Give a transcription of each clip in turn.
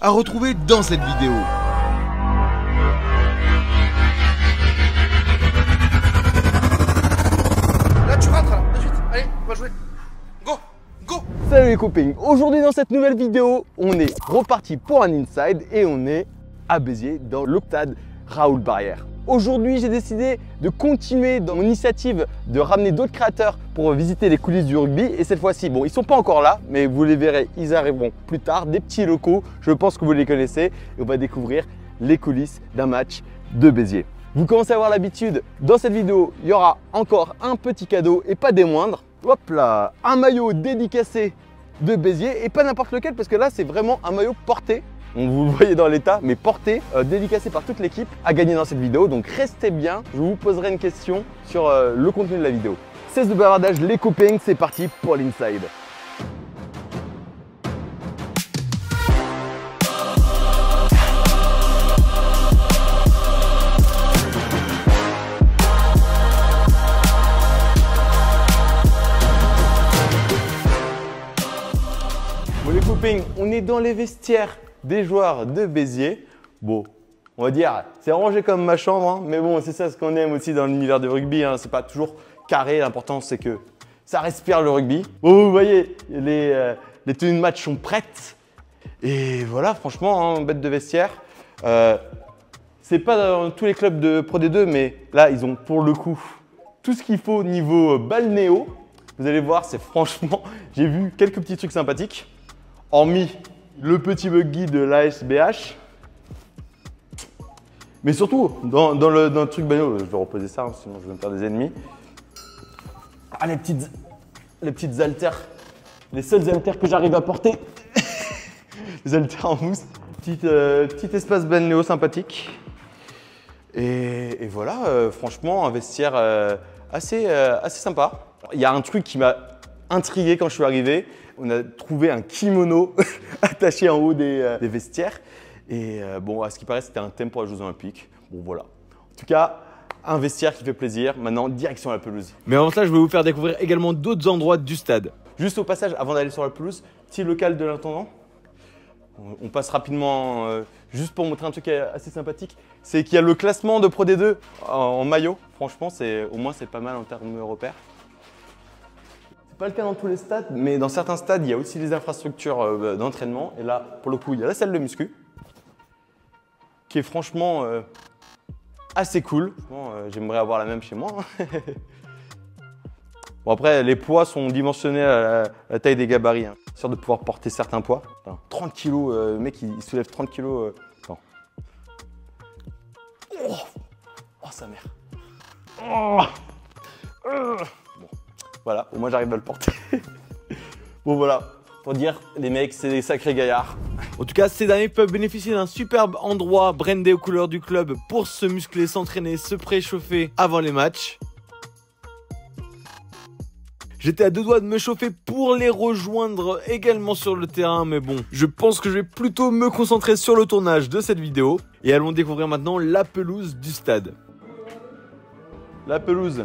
à retrouver dans cette vidéo. Là tu rentres là, tout de suite. Allez, on va jouer. Go, go. Salut les copines, aujourd'hui dans cette nouvelle vidéo, on est reparti pour un inside et on est à Béziers dans l'Octade Raoul Barrière. Aujourd'hui, j'ai décidé de continuer dans mon initiative de ramener d'autres créateurs pour visiter les coulisses du rugby. Et cette fois-ci, bon, ils ne sont pas encore là, mais vous les verrez, ils arriveront plus tard. Des petits locaux, je pense que vous les connaissez. Et on va découvrir les coulisses d'un match de Béziers. Vous commencez à avoir l'habitude, dans cette vidéo, il y aura encore un petit cadeau et pas des moindres. Hop là, un maillot dédicacé de Béziers et pas n'importe lequel parce que là, c'est vraiment un maillot porté. Vous le voyez dans l'état, mais porté, dédicacé par toute l'équipe à gagner dans cette vidéo. Donc restez bien, je vous poserai une question sur le contenu de la vidéo. Cesse de bavardage les copains, c'est parti pour l'inside. Bon les copains, on est dans les vestiaires des joueurs de Béziers. Bon, on va dire, c'est rangé comme ma chambre, hein, mais bon, c'est ça ce qu'on aime aussi dans l'univers du rugby. Hein, c'est pas toujours carré, l'important c'est que ça respire le rugby. Bon, vous voyez, les tenues de match sont prêtes. Et voilà, franchement, hein, bête de vestiaire. C'est pas dans tous les clubs de Pro D2, mais là, ils ont pour le coup tout ce qu'il faut au niveau balnéo. Vous allez voir, c'est franchement, j'ai vu quelques petits trucs sympathiques. Hormis le petit buggy de l'ASBH. Mais surtout, dans le truc bagnole, je vais reposer ça, hein, sinon je vais me faire des ennemis. Ah, les petites haltères. Les seuls haltères que j'arrive à porter. Les haltères en mousse. Petit espace balnéo sympathique. Et voilà, franchement, un vestiaire assez sympa. Il y a un truc qui m'a intrigué quand je suis arrivé. On a trouvé un kimono attaché en haut des vestiaires. Et bon, à ce qui paraît, c'était un thème pour les Jeux Olympiques. Bon, voilà. En tout cas, un vestiaire qui fait plaisir. Maintenant, direction la pelouse. Mais avant ça, je vais vous faire découvrir également d'autres endroits du stade. Juste au passage, avant d'aller sur la pelouse, petit local de l'intendant. On passe rapidement, juste pour montrer un truc assez sympathique. C'est qu'il y a le classement de Pro D2 en maillot. Franchement, au moins, c'est pas mal en termes européens. Pas le cas dans tous les stades, mais dans certains stades, il y a aussi les infrastructures d'entraînement. Et là, pour le coup, il y a la salle de muscu, qui est franchement assez cool. J'aimerais avoir la même chez moi. Bon, après, les poids sont dimensionnés à la taille des gabarits. Hein. Sûr de pouvoir porter certains poids. Enfin, 30 kg, le mec, il soulève 30 kg. Oh, sa mère. Oh. Bon. Voilà, au moins j'arrive à le porter. Bon voilà, pour dire, les mecs, c'est des sacrés gaillards. En tout cas, ces derniers peuvent bénéficier d'un superbe endroit brandé aux couleurs du club pour se muscler, s'entraîner, se préchauffer avant les matchs. J'étais à deux doigts de me chauffer pour les rejoindre également sur le terrain, mais bon, je pense que je vais plutôt me concentrer sur le tournage de cette vidéo. Et allons découvrir maintenant la pelouse du stade. La pelouse.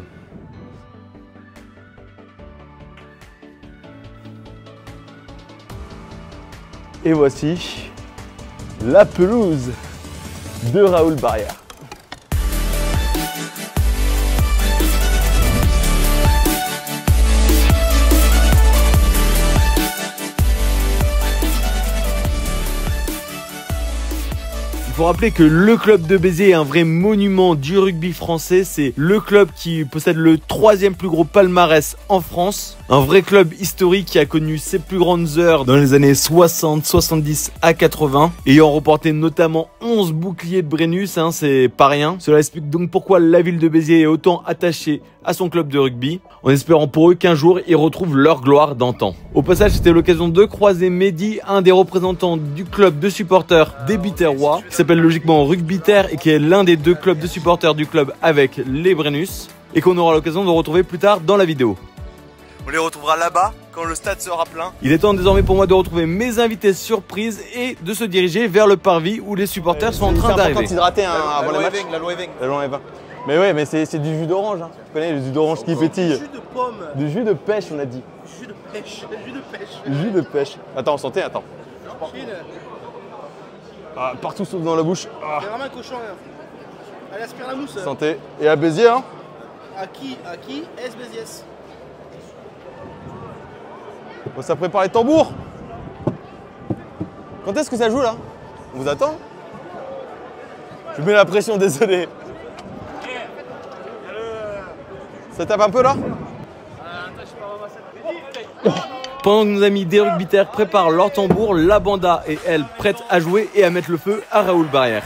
Et voici la pelouse de Raoul Barrière. Il faut rappeler que le club de Béziers est un vrai monument du rugby français. C'est le club qui possède le 3e plus gros palmarès en France. Un vrai club historique qui a connu ses plus grandes heures dans les années 60, 70 à 80. Ayant remporté notamment 11 boucliers de Brennus, hein, c'est pas rien. Cela explique donc pourquoi la ville de Béziers est autant attachée à son club de rugby, en espérant pour eux qu'un jour ils retrouvent leur gloire d'antan. Au passage, c'était l'occasion de croiser Mehdi, un des représentants du club de supporters des Biterrois, qui s'appelle logiquement Rugbiter et qui est l'un des deux clubs de supporters du club avec les Brennus, et qu'on aura l'occasion de retrouver plus tard dans la vidéo. On les retrouvera là-bas quand le stade sera plein. Il est temps désormais pour moi de retrouver mes invités surprises et de se diriger vers le parvis où les supporters sont en train d'arriver. C'est important de s'hydrater avant le match. La loi Eving. La loi Eving. Mais ouais, mais c'est du jus d'orange. Hein. Tu connais le jus d'orange qui pétille. Du jus de pomme. Du jus de pêche, on a dit. Jus de pêche. Jus de pêche. Du jus de pêche. Attends, santé, attends. Ah, partout sauf dans la bouche. Ah. C'est vraiment un cochon, là. Allez, aspire la mousse. Santé. Et à Béziers, hein? À qui S Béziers. Bon, ça prépare les tambours. Quand est-ce que ça joue là? On vous attend? Je mets la pression, désolé. Ça tape un peu là? Pendant que nos amis des rugbyters préparent leur tambour, la banda est elle prête à jouer et à mettre le feu à Raoul Barrière.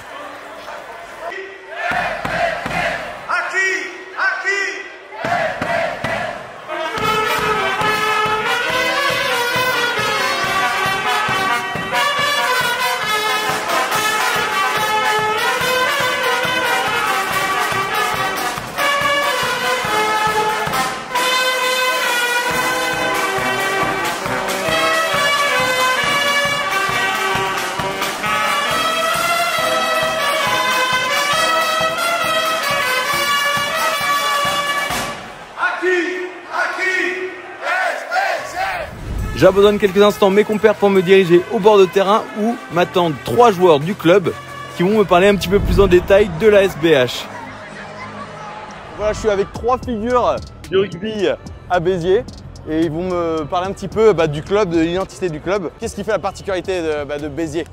J'abandonne quelques instants mes compères pour me diriger au bord de terrain où m'attendent 3 joueurs du club qui vont me parler un petit peu plus en détail de la SBH. Voilà, je suis avec 3 figures du rugby à Béziers et ils vont me parler un petit peu du club, de l'identité du club. Qu'est-ce qui fait la particularité de Béziers?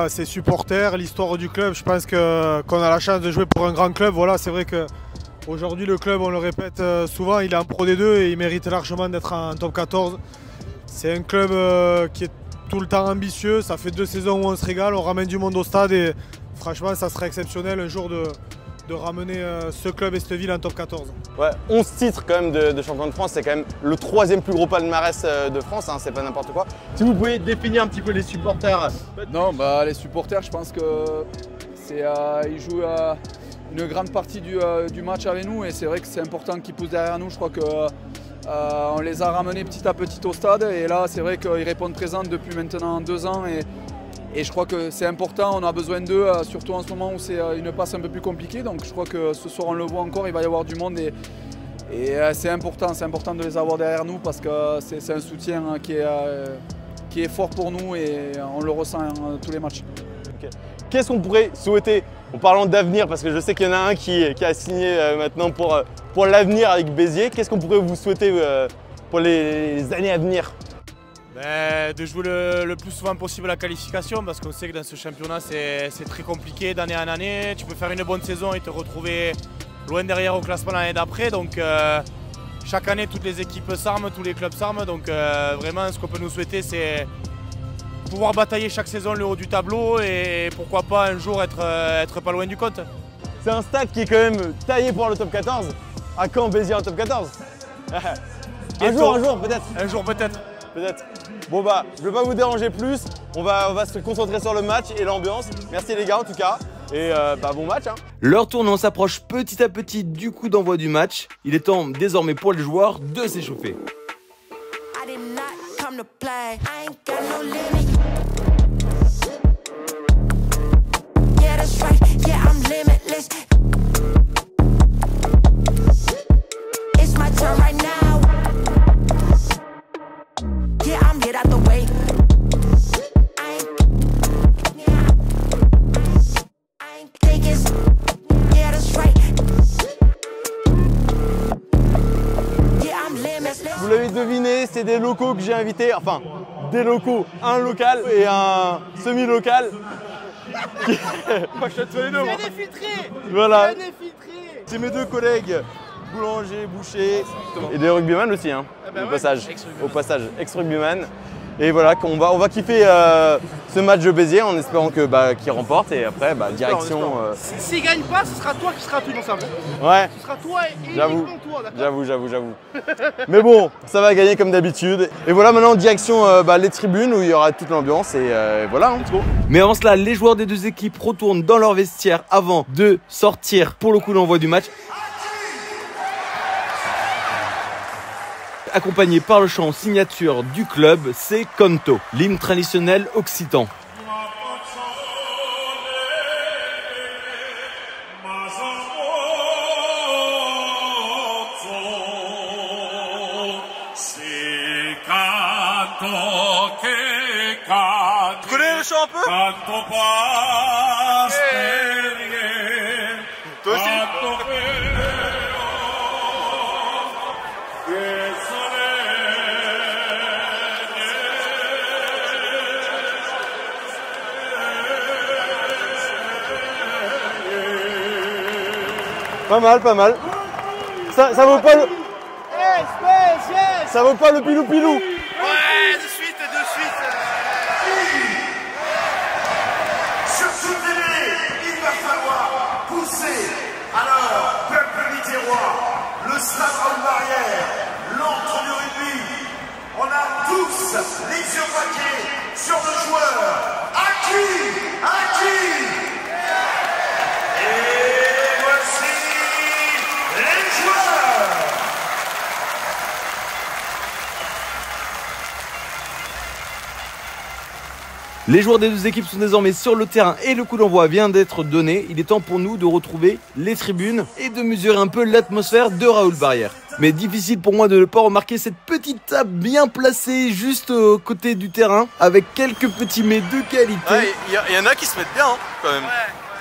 C'est supporters, l'histoire du club. Je pense qu'on a la chance de jouer pour un grand club. Voilà, c'est vrai qu'aujourd'hui le club, on le répète souvent, il est en Pro D2 et il mérite largement d'être en top 14. C'est un club qui est tout le temps ambitieux. Ça fait 2 saisons où on se régale, on ramène du monde au stade et franchement ça serait exceptionnel un jour de ramener ce club et cette ville en top 14. Ouais, 11 titres quand même de champion de France, c'est quand même le 3e plus gros palmarès de France, hein, c'est pas n'importe quoi. Si vous pouvez définir un petit peu les supporters. Non, les supporters, je pense que ils jouent une grande partie du match avec nous et c'est vrai que c'est important qu'ils poussent derrière nous. Je crois que on les a ramenés petit à petit au stade et là c'est vrai qu'ils répondent présents depuis maintenant 2 ans et je crois que c'est important, on a besoin d'eux, surtout en ce moment où c'est une passe un peu plus compliquée. Donc je crois que ce soir on le voit encore, il va y avoir du monde et c'est important de les avoir derrière nous parce que c'est un soutien qui est fort pour nous et on le ressent tous les matchs. Okay. Qu'est-ce qu'on pourrait souhaiter en parlant d'avenir, parce que je sais qu'il y en a un qui a signé maintenant pour l'avenir avec Béziers. Qu'est-ce qu'on pourrait vous souhaiter pour les années à venir? De jouer le plus souvent possible la qualification, parce qu'on sait que dans ce championnat c'est très compliqué d'année en année. Tu peux faire une bonne saison et te retrouver loin derrière au classement l'année d'après. Donc chaque année toutes les équipes s'arment, tous les clubs s'arment. Donc vraiment ce qu'on peut nous souhaiter c'est pouvoir batailler chaque saison le haut du tableau et pourquoi pas un jour être pas loin du compte. C'est un stade qui est quand même taillé pour le top 14. À quand Béziers en top 14? un jour peut-être. Un jour peut-être. Peut-être. Bon je ne vais pas vous déranger plus. On va se concentrer sur le match et l'ambiance. Merci les gars en tout cas. Et bon match. Hein. Leur tournant s'approche petit à petit du coup d'envoi du match. Il est temps désormais pour les joueurs de s'échauffer. Vous l'avez deviné, c'est des locaux que j'ai invités, enfin des locaux, un local et un semi-local. Voilà. C'est mes 2 collègues, boulanger, boucher et des rugbyman aussi, hein, au passage, ex-rugbyman. Et voilà, on va kiffer ce match de Béziers en espérant qu'il remporte et après direction. S'il gagne pas, ce sera toi qui sera tout ensemble. Ouais. Ce sera toi et uniquement toi, d'accord? J'avoue. Mais bon, ça va gagner comme d'habitude. Et voilà, maintenant direction les tribunes où il y aura toute l'ambiance et voilà, let's go. Mais avant cela, les joueurs des 2 équipes retournent dans leur vestiaire avant de sortir pour le coup d'envoi du match. Accompagné par le chant signature du club, c'est Canto, l'hymne traditionnel occitan. Tu connais le chaud un peu? Toi aussi? Pas mal, pas mal. Ça vaut pas le... Ça vaut pas le pilou-pilou. Ouais, de suite. Sur ce télé, il va falloir pousser. Alors, peuple littérois, le stade Raoul Barrière, l'antre du rugby, on a tous les yeux braqués sur le joueur. À qui? Et voici les joueurs. Les joueurs des deux équipes sont désormais sur le terrain et le coup d'envoi vient d'être donné. Il est temps pour nous de retrouver les tribunes et de mesurer un peu l'atmosphère de Raoul Barrière. Mais difficile pour moi de ne pas remarquer cette petite table bien placée juste au côté du terrain avec quelques petits mets de qualité. Ouais, il y en a qui se mettent bien hein, quand même.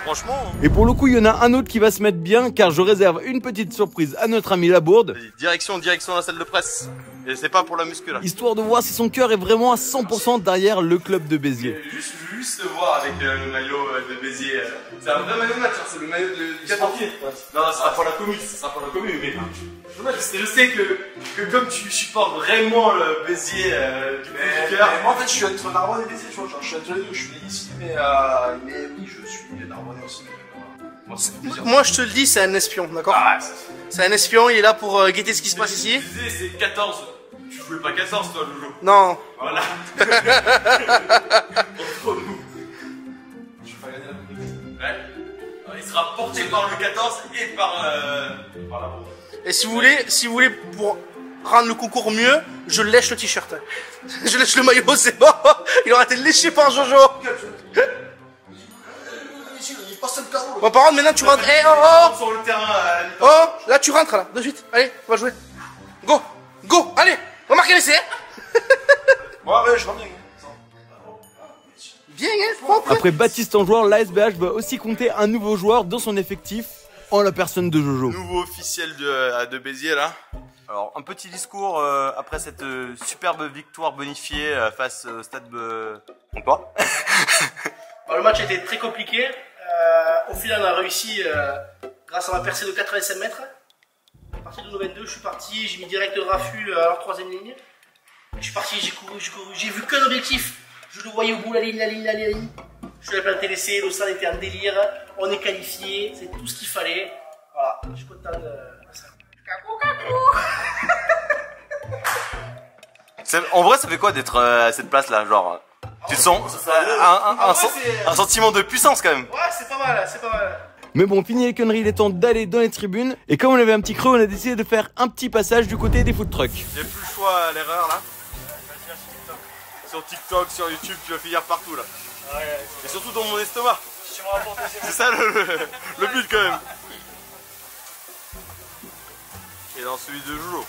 Franchement. Et pour le coup, il y en a un autre qui va se mettre bien car je réserve une petite surprise à notre ami Labourde. Direction la salle de presse. Et c'est pas pour la muscu là. Histoire de voir si son cœur est vraiment à 100% derrière le club de Béziers. Juste te voir avec le maillot de Béziers. C'est un vrai maillot de match, hein. C'est le maillot de 14 pieds. Non, ça sera pour la commune, mais je sais que comme tu supportes vraiment le Béziers du cœur. Moi en fait je suis entre Narbonne et Béziers, tu vois, genre, je suis entre les deux, je suis ici, mais oui je suis Narbonne aussi. Moi, je te le dis, c'est un espion, d'accord? C'est un espion, il est là pour guetter ce qui se passe ici. Béziers c'est 14. Tu jouais pas 14 toi, Loulou. Non. Voilà. Entre nous. Je vais pas gagner la coupe. Ouais. Il sera porté par le 14 et par la bombe. Et si vous voulez, pour rendre le concours mieux, je lèche le t-shirt. Je lèche le maillot, c'est bon. Il aura été léché par Jojo. Bon, par contre, maintenant tu rentres. Eh, Sur le terrain. là tu rentres là, de suite. Allez, on va jouer. Go, allez, on va marquer l'essai. Ouais, je reviens. Bien, hein, propre. Après Baptiste en joueur, l'ASBH va aussi compter un nouveau joueur dans son effectif en la personne de Jojo. Nouveau officiel de Béziers là. Alors un petit discours après cette superbe victoire bonifiée face au stade Comtois. Le match a été très compliqué. Au final, on a réussi grâce à ma percée de 85 mètres. À partir de 22, je suis parti, j'ai mis direct Rafu à leur troisième ligne. Je suis parti, j'ai couru, j'ai vu qu'un objectif. Je le voyais au bout, la ligne. Je lui ai planté l'essai, le stade était en délire. On est qualifié, c'est tout ce qu'il fallait. Voilà, je suis content de ça. En vrai, ça fait quoi d'être à cette place là, genre tu te sens un sentiment de puissance quand même. Ouais, c'est pas mal. Mais bon, fini les conneries, il est temps d'aller dans les tribunes. Et comme on avait un petit creux, on a décidé de faire un petit passage du côté des food trucks. J'ai plus le choix à l'erreur là. Sur TikTok, sur YouTube, tu vas finir partout là. Et surtout dans mon estomac. C'est ça le but quand même. Et dans celui de Jojo.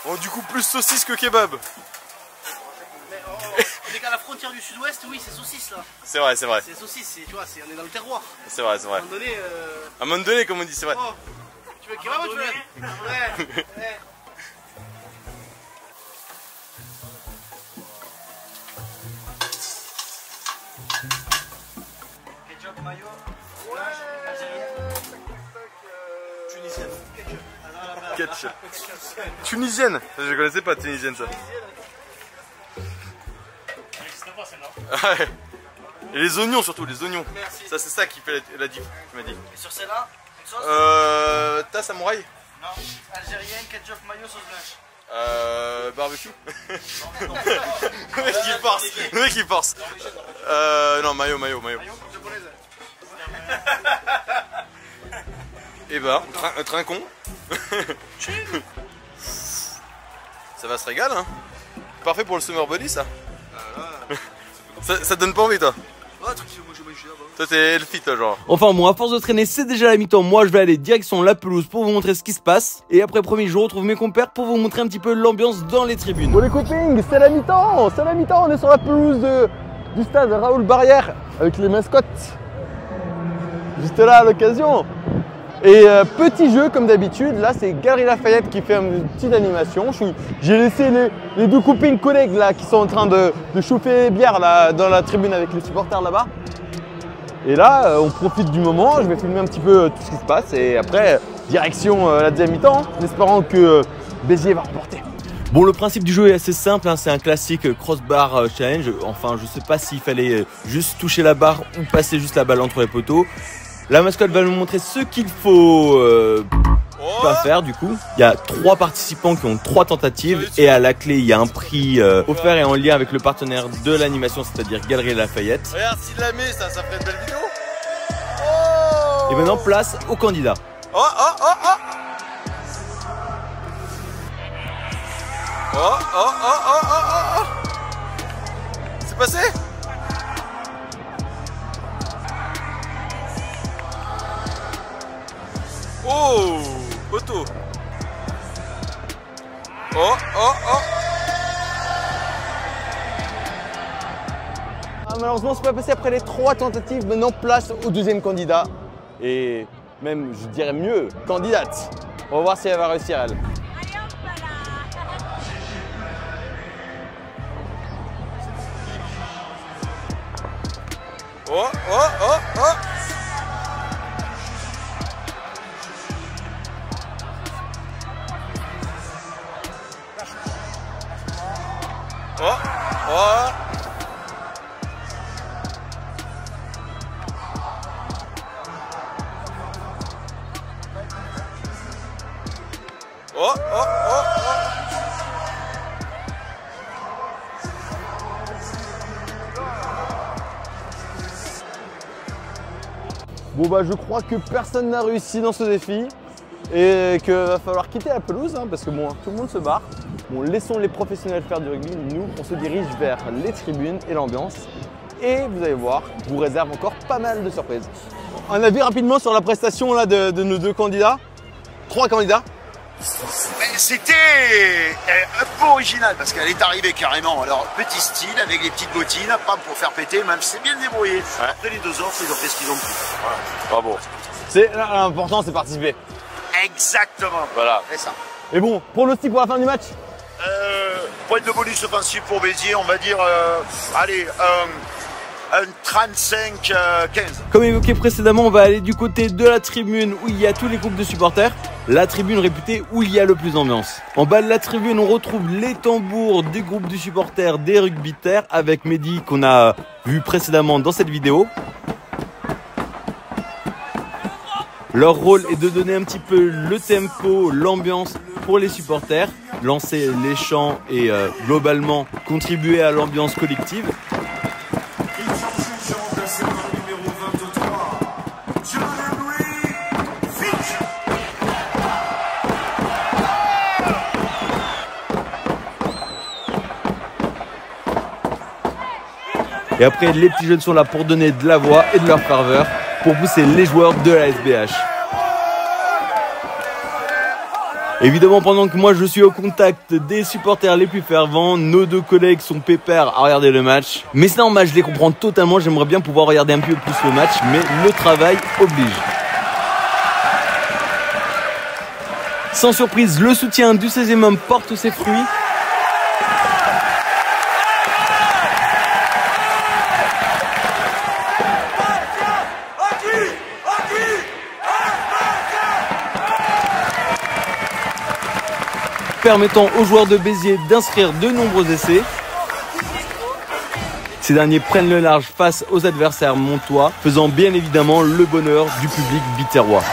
Bon, du coup, plus saucisse que kebab. On est qu'à la frontière du sud-ouest, oui, c'est saucisse là. C'est vrai. C'est saucisse, tu vois, on est dans le terroir. C'est vrai. À un moment donné. À un moment donné, comme on dit, c'est vrai. Oh, tu veux kebab ou tu veux? Ouais. Ketchup, mayo. Ketchup. Tunisienne. Je connaissais pas tunisienne ça. Ouais. Et les oignons surtout, les oignons. Merci. Ça c'est ça qui fait la diff, tu m'as dit. Et sur celle-là, une sauce? T'as samouraï? Non. Algérienne, ketchup, mayo, sauce blanche. Barbecue. Le mec il force. Non, mayo. Japonaise. Et bah, trincon. Ça va se régaler hein. Parfait pour le summer body ça. Ça te donne pas envie toi? Ah, tranquille, moi je suis là-bas. Toi t'es le fit toi genre. Enfin bon, à force de traîner c'est déjà la mi-temps, moi je vais aller direction la pelouse pour vous montrer ce qui se passe. Et après promis je retrouve mes compères pour vous montrer un petit peu l'ambiance dans les tribunes. Bon les copines, c'est la mi-temps, on est sur la pelouse du stade Raoul Barrière avec les mascottes. Juste là à l'occasion. Et petit jeu comme d'habitude, là c'est Galerie Lafayette qui fait une petite animation. J'ai laissé les deux copines collègues là qui sont en train de chauffer les bières là, dans la tribune avec les supporters là-bas. Et là on profite du moment, je vais filmer un petit peu tout ce qui se passe et après direction la deuxième mi-temps en espérant que Béziers va remporter. Bon, le principe du jeu est assez simple, hein, c'est un classique crossbar challenge. Enfin, je sais pas s'il fallait juste toucher la barre ou passer juste la balle entre les poteaux. La mascotte va nous montrer ce qu'il faut pas faire du coup. Il y a 3 participants qui ont 3 tentatives et à la clé il y a un prix offert et en lien avec le partenaire de l'animation, c'est-à-dire Galerie Lafayette. Regarde, s'il la met, ça ferait une belle vidéo. Et maintenant place aux candidats. Oh, oh, oh, oh. Oh, oh, oh, oh, oh, oh, oh. C'est passé? Oh, poteau. Oh, oh, oh. Ah, malheureusement c'est pas passé après les 3 tentatives, maintenant place au deuxième candidat. Et même je dirais mieux, candidate. On va voir si elle va réussir elle. Oh, oh, oh, oh. Oh, oh. Oh, oh, oh, oh. Bon bah je crois que personne n'a réussi dans ce défi et qu'il va falloir quitter la pelouse hein, parce que bon, tout le monde se barre. Bon, laissons les professionnels faire du rugby, nous on se dirige vers les tribunes et l'ambiance et vous allez voir, je vous réserve encore pas mal de surprises. Un avis rapidement sur la prestation là, de nos 2 candidats, 3 candidats. C'était un peu original parce qu'elle est arrivée carrément. Alors, petit style avec les petites bottines, pas pour faire péter, même si c'est bien débrouillé. Ouais. Après les 2 autres, ils ont fait ce qu'ils ont pu. Voilà. Bravo. L'important, c'est participer. Exactement. Voilà. C'est ça. Et bon, pronostic pour la fin du match? Point de bonus offensif pour Béziers, on va dire, allez, un 35-15. Comme évoqué précédemment, on va aller du côté de la tribune où il y a tous les groupes de supporters. La tribune réputée où il y a le plus d'ambiance. En bas de la tribune, on retrouve les tambours des groupes de supporters des rugbyters avec Mehdi qu'on a vu précédemment dans cette vidéo. Leur rôle est de donner un petit peu le tempo, l'ambiance pour les supporters, lancer les chants et globalement contribuer à l'ambiance collective. Et après, les petits jeunes sont là pour donner de la voix et de leur ferveur pour pousser les joueurs de la SBH. Évidemment, pendant que moi je suis au contact des supporters les plus fervents, nos 2 collègues sont pépères à regarder le match. Mais c'est normal, je les comprends totalement, j'aimerais bien pouvoir regarder un peu plus le match, mais le travail oblige. Sans surprise, le soutien du 16e homme porte ses fruits. Permettant aux joueurs de Béziers d'inscrire de nombreux essais. Ces derniers prennent le large face aux adversaires montois, faisant bien évidemment le bonheur du public biterrois.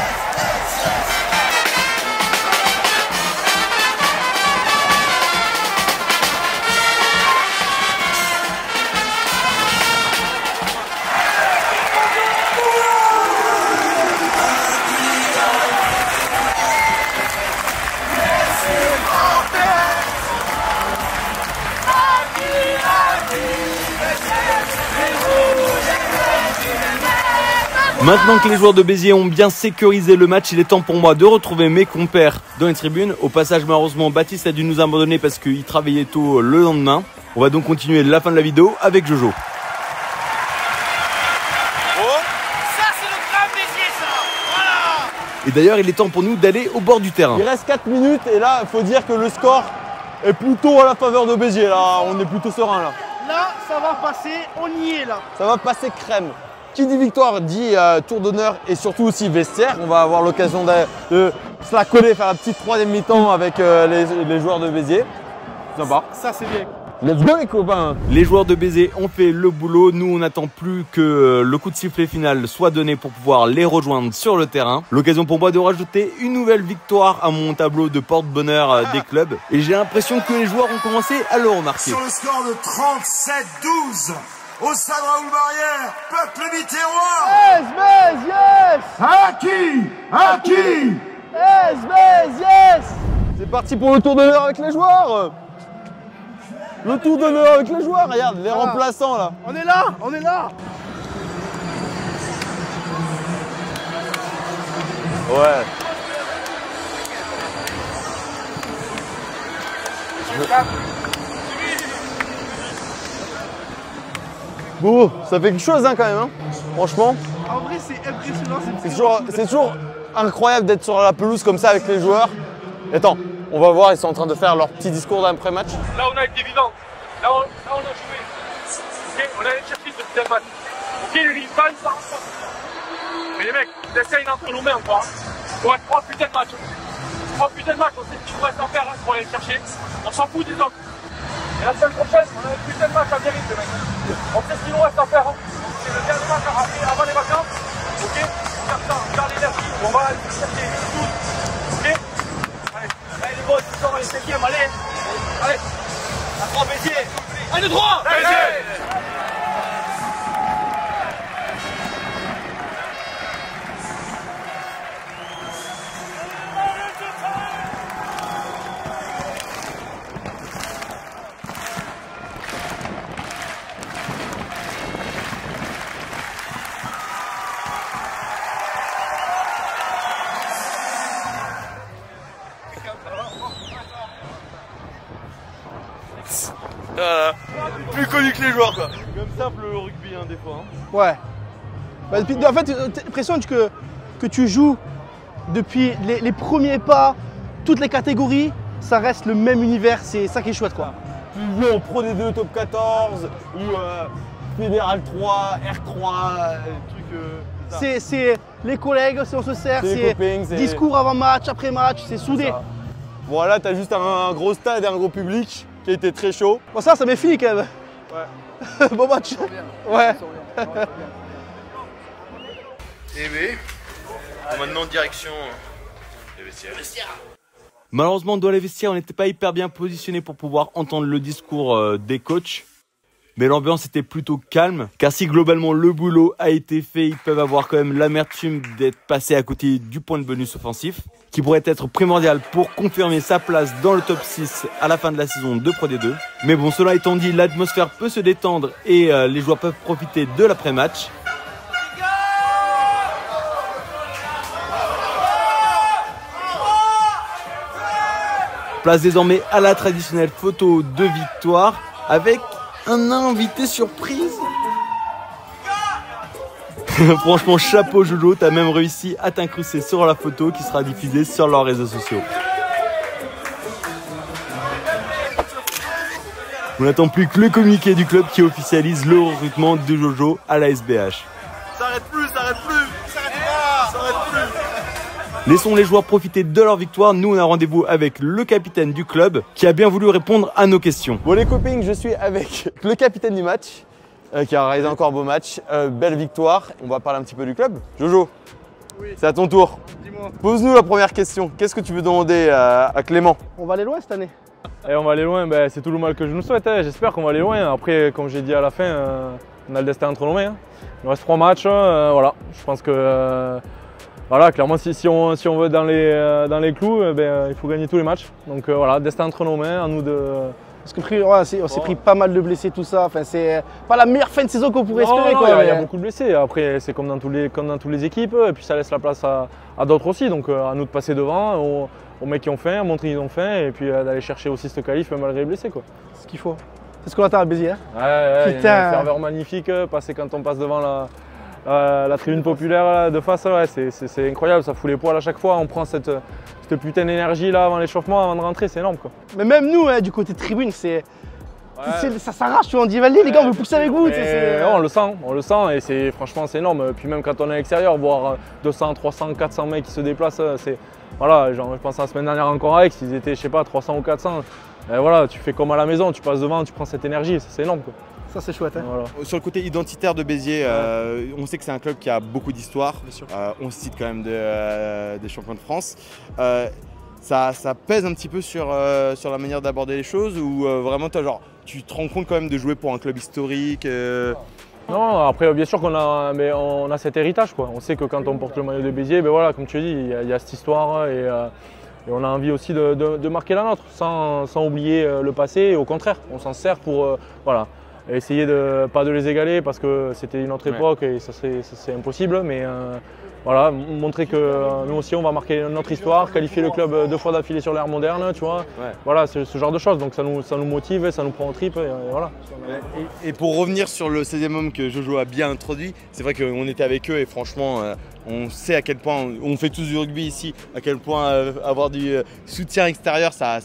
Maintenant que les joueurs de Béziers ont bien sécurisé le match, il est temps pour moi de retrouver mes compères dans les tribunes. Au passage, malheureusement, Baptiste a dû nous abandonner parce qu'il travaillait tôt le lendemain. On va donc continuer la fin de la vidéo avec Jojo. Et d'ailleurs, il est temps pour nous d'aller au bord du terrain. Il reste 4 minutes et là, il faut dire que le score est plutôt à la faveur de Béziers. Là, on est plutôt serein là. Là, ça va passer, on y est là. Ça va passer crème. Qui dit victoire dit tour d'honneur et surtout aussi vestiaire. On va avoir l'occasion de se la coller, faire la petite troisième mi-temps avec les joueurs de Béziers. Sympa. Ça, c'est bien. Let's go les copains. Les joueurs de Béziers ont fait le boulot. Nous, on n'attend plus que le coup de sifflet final soit donné pour pouvoir les rejoindre sur le terrain. L'occasion pour moi de rajouter une nouvelle victoire à mon tableau de porte-bonheur des clubs. Et j'ai l'impression que les joueurs ont commencé à le remarquer. Sur le score de 37-12, au stade Raoul-Barrière, peuple Biterrois. À qui C'est parti pour le tour d'honneur avec les joueurs. Le tour d'honneur avec les joueurs, regarde, les remplaçants là. On est là, on est là. Ouais. Bon, ça fait quelque chose hein, quand même, hein. Franchement. En vrai, c'est impressionnant. C'est toujours incroyable d'être sur la pelouse comme ça avec les joueurs. Et attends, on va voir, ils sont en train de faire leur petit discours d'après-match. Là, on a été vivant. Là, on a joué. Okay, on a allé chercher ce deuxième match. Ok, le rival, ça rentre pas. Mais les mecs, on essaye d'entre nos mains encore. On reste 3 putains de matchs. 3 putains de matchs, on sait ce qu'il nous reste à faire pour aller le chercher. On s'en fout des autres. Et la semaine prochaine, on a un putain de match à Mérite, les mecs. On sait ce qu'il nous reste à faire. C'est le dernier match avant les vacances. Ok, on garde ça, on garde l'énergie. On va aller le chercher tous. Ok. Allez les gros, ils sont les 7e, allez. Allez. À 3 Béziers. 1, 2, 3 Béziers. Plus connu que les joueurs quoi. Comme simple le rugby hein, des fois. Hein. Ouais. Bah, en fait, t'as l'impression que tu joues depuis les premiers pas, toutes les catégories, ça reste le même univers, c'est ça qui est chouette quoi. Tu joues en Pro D2 Top 14 ou Fédéral 3, R3, trucs. C'est les collègues, on se sert, c'est discours avant match, après match, c'est soudé. Voilà, t'as juste un gros stade et un gros public qui a été très chaud. Bon ça m'est fini quand même. Ouais. Bon match. Ouais. Et B. Maintenant direction les vestiaires. Malheureusement, dans les vestiaires, on n'était pas hyper bien positionné pour pouvoir entendre le discours des coachs. Mais l'ambiance était plutôt calme, car si globalement le boulot a été fait, ils peuvent avoir quand même l'amertume d'être passés à côté du point de bonus offensif, qui pourrait être primordial pour confirmer sa place dans le top 6 à la fin de la saison de Pro D2. Mais bon, cela étant dit, l'atmosphère peut se détendre et les joueurs peuvent profiter de l'après-match. Place désormais à la traditionnelle photo de victoire avec un invité surprise. Franchement, chapeau Jojo, t'as même réussi à t'incruster sur la photo qui sera diffusée sur leurs réseaux sociaux. On n'attend plus que le communiqué du club qui officialise le recrutement de Jojo à la SBH. S'arrête plus, s'arrête plus, s'arrête pas, s'arrête plus. Laissons les joueurs profiter de leur victoire. Nous, on a rendez-vous avec le capitaine du club qui a bien voulu répondre à nos questions. Bon les copines, je suis avec le capitaine du match qui a réalisé encore un beau match. Belle victoire. On va parler un petit peu du club. Jojo, oui. C'est à ton tour. Dis-moi. Pose-nous la première question. Qu'est-ce que tu veux demander à Clément? On va aller loin cette année. Et on va aller loin, ben, c'est tout le mal que je nous souhaite. Hein. J'espère qu'on va aller loin. Après, comme j'ai dit à la fin, on a le destin entre nos mains. Hein. Il nous reste 3 matchs. Voilà. Je pense que voilà, clairement, si on veut dans les clous, il faut gagner tous les matchs. Donc voilà, destin entre nos mains, à nous de Parce que ouais, on s'est pris pas mal de blessés, tout ça. Enfin, c'est pas la meilleure fin de saison qu'on pourrait espérer. Il y a beaucoup de blessés. Après, c'est comme dans toutes les équipes. Et puis ça laisse la place à d'autres aussi. Donc à nous de passer devant, aux mecs qui ont faim, montrer qu'ils ont faim. Et puis d'aller chercher aussi ce qualif malgré les blessés. C'est ce qu'il faut. C'est ce qu'on attend à Béziers. Hein. Ouais, putain. Il y a une ferveur magnifique. Passer quand on passe devant la tribune populaire là, de face, ouais, c'est incroyable. Ça fout les poils à chaque fois. On prend cette putain d'énergie là avant l'échauffement, avant de rentrer. C'est énorme, quoi. Mais même nous, hein, du côté tribune, ça s'arrache, tu vois, on dit allez les gars, on veut pousser avec vous. On le sent et franchement c'est énorme. Puis même quand on est à l'extérieur, voir 200, 300, 400 mecs qui se déplacent, voilà, genre, je pense à la semaine dernière encore avec, s'ils étaient, je sais pas, 300 ou 400, voilà, tu fais comme à la maison, tu passes devant, tu prends cette énergie, c'est énorme, quoi. Ça c'est chouette. Hein. Voilà. Sur le côté identitaire de Béziers, on sait que c'est un club qui a beaucoup d'histoire. On cite quand même des champions de France. Ça pèse un petit peu sur la manière d'aborder les choses ou vraiment toi, tu te rends compte quand même de jouer pour un club historique Non, après bien sûr qu'on a cet héritage, quoi. On sait que quand on porte le maillot de Béziers, ben voilà, comme tu dis, il y a cette histoire et on a envie aussi de marquer la nôtre sans oublier le passé. Et au contraire, on s'en sert pour voilà, essayer pas de les égaler parce que c'était une autre époque et ça c'est impossible. Mais voilà, montrer que nous aussi on va marquer notre histoire, qualifier le club 2 fois d'affilée sur l'ère moderne, tu vois. Voilà, c'est ce genre de choses. Donc ça nous motive, ça nous prend en tripes et voilà. Et pour revenir sur le 16e homme que Jojo a bien introduit, c'est vrai qu'on était avec eux et franchement on sait à quel point, on fait tous du rugby ici, à quel point avoir du soutien extérieur ça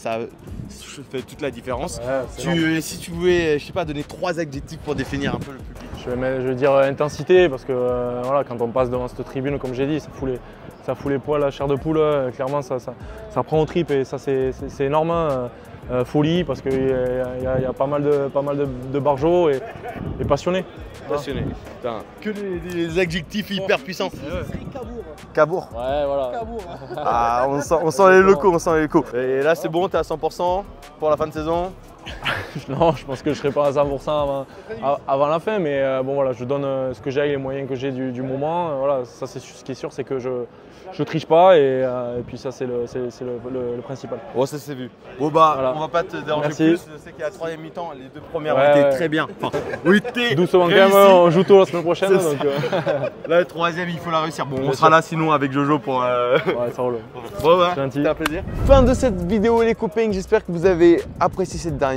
fait toute la différence. Si tu pouvais, je sais pas, donner 3 adjectifs pour définir un peu le public. Je vais dire intensité parce que voilà, quand on passe devant cette tribune, comme j'ai dit, ça fout les poils, la chair de poule, clairement ça prend aux tripes et ça c'est énorme. Folie parce qu'il y a pas mal de barjots et passionnés. Passionné. Putain, que des adjectifs hyper puissants. Cabourg. Ouais, voilà. Ah, on sent les locaux, Et là, c'est bon, t'es à 100% pour la fin de saison? Non, je pense que je serai pas à 100% avant la fin, mais bon voilà, je donne ce que j'ai avec les moyens que j'ai du moment. Voilà, ça c'est ce qui est sûr, c'est que je triche pas et puis ça c'est le principal. Bon, ça c'est vu. Bon bah, voilà. On va pas te déranger plus. Je sais qu'il y a la 3e mi-temps, les 2 premières ont été très bien. Enfin, doucement quand même, on joue tôt la semaine prochaine. Donc, là, le 3e, il faut la réussir. Bon, on sera là sinon avec Jojo pour. Ouais, ça roule. Bon, bah, c'était un plaisir. Fin de cette vidéo les copains, j'espère que vous avez apprécié cette dernière.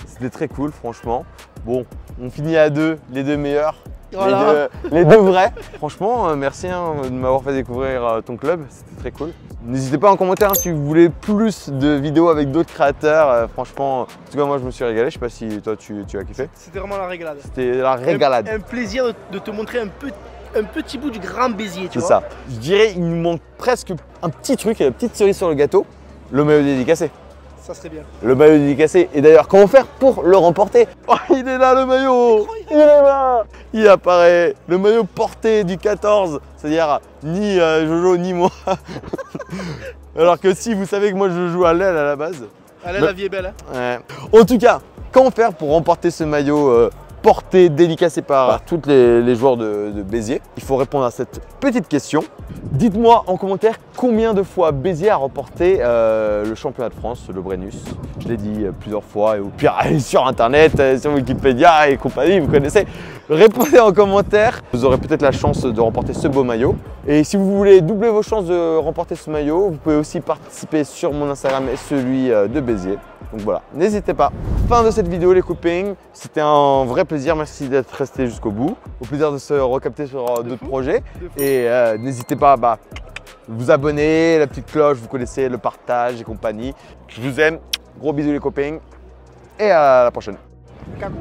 C'était très cool franchement. Bon, on finit à 2, les 2 meilleurs. Voilà. Les deux vrais. Franchement, merci de m'avoir fait découvrir ton club, c'était très cool. N'hésitez pas en commentaire si vous voulez plus de vidéos avec d'autres créateurs. Franchement, en tout cas moi je me suis régalé, je sais pas si toi tu as kiffé. C'était vraiment la régalade. C'était la régalade. Un plaisir de te montrer un petit bout du grand Béziers, tu vois. C'est ça. Je dirais il nous manque presque un petit truc, une petite cerise sur le gâteau, le maillot dédicacé. Ça serait bien. Le maillot dédicacé. Et d'ailleurs, comment faire pour le remporter? Oh, il est là le maillot. Il est là. Il apparaît. Le maillot porté du 14. C'est-à-dire ni Jojo ni moi. Alors que si vous savez que moi je joue à l'aile à la base. À l'aile, la vie est belle. Hein. Ouais. En tout cas, comment faire pour remporter ce maillot porté, dédicacé par tous les joueurs de Béziers? Il faut répondre à cette petite question. Dites-moi en commentaire combien de fois Béziers a remporté le championnat de France, le Brennus. Je l'ai dit plusieurs fois et au pire allez sur internet, sur Wikipédia et compagnie, vous connaissez. Répondez en commentaire, vous aurez peut-être la chance de remporter ce beau maillot. Et si vous voulez doubler vos chances de remporter ce maillot, vous pouvez aussi participer sur mon Instagram et celui de Béziers. Donc voilà, n'hésitez pas. Fin de cette vidéo les copains, c'était un vrai plaisir, merci d'être resté jusqu'au bout. Au plaisir de se recapter sur d'autres projets. Et n'hésitez pas à vous abonner, la petite cloche, vous connaissez, le partage et compagnie. Je vous aime, gros bisous les copains et à la prochaine. Cacou.